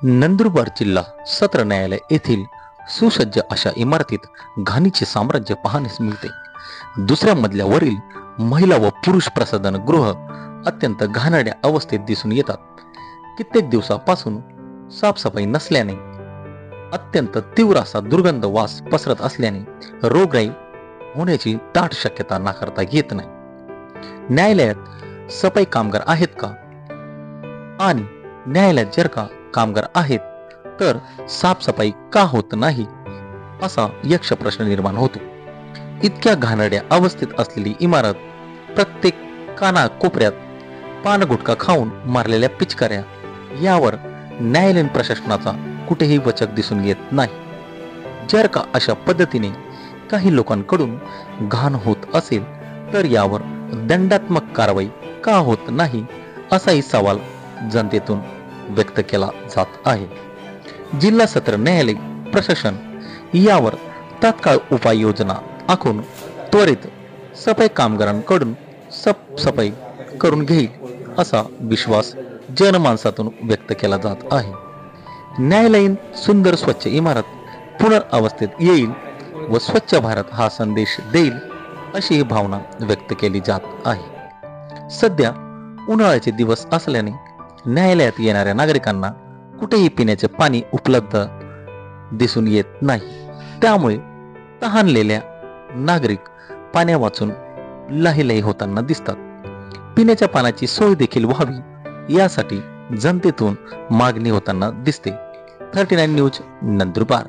नंदुरबार जिल्हा सत्र न्यायालय येथील सुसज्ज अशा इमारतीत घाणीचे साम्राज्य पाहण्यास मिळते. दुसऱ्या मजल्यावरील महिला व पुरुष प्रसाधन गृह अत्यंत घाणेरड्या अवस्थेत दिसून येतात. कित्येक दिवसापासून साफसफाई नसल्याने अत्यंत तीव्र असा दुर्गंध वास पसरत असल्याने रोगराई होण्याची दाट शक्यता नाकारता येत नाही. न्यायालयात सफाई कामगार आहेत का आणि न्यायालयात जर का कामगार आहेत तर साफसफाई का होत नाही असा यक्ष प्रश्न निर्माण होतो. इतक्या घाणेरड्या अवस्थेत असलेली इमारत, प्रत्येक काना कोपऱ्यात पान गुटखा खाऊन मारलेल्या पिचकाऱ्या यावर न्यायालयीन प्रशासनाचा कुठेही वचक दिसून येत नाही. जर का अशा पद्धतीने काही लोकांकडून घाण होत असेल तर यावर दंडात्मक कारवाई का होत नाही असाही सवाल जनतेतून व्यक्त केला जात आहे. जिल्हा सत्र न्यायालय प्रशासन यावर तात्काळ उपाययोजना आखून त्वरित सफाई कामगारांकडून साफसफाई करून घेईल असा विश्वास जनमानसातून व्यक्त केला जात आहे. न्यायालयीन सुंदर स्वच्छ इमारत पुनर्वस्थेत येईल व स्वच्छ भारत हा संदेश देईल अशी भावना व्यक्त केली जात आहे. सध्या उन्हाळ्याचे दिवस असल्याने न्यायालयात येणाऱ्या नागरिकांना कुठेही पिण्याचे पाणी उपलब्ध दिसून येत नाही. त्यामुळे तहानलेल्या नागरिक पाण्या वाचून लाहीलाही होताना दिसतात. पिण्याच्या पाण्याची सोय देखील व्हावी यासाठी जनतेतून मागणी होताना दिसते. 39 न्यूज नंदुरबार.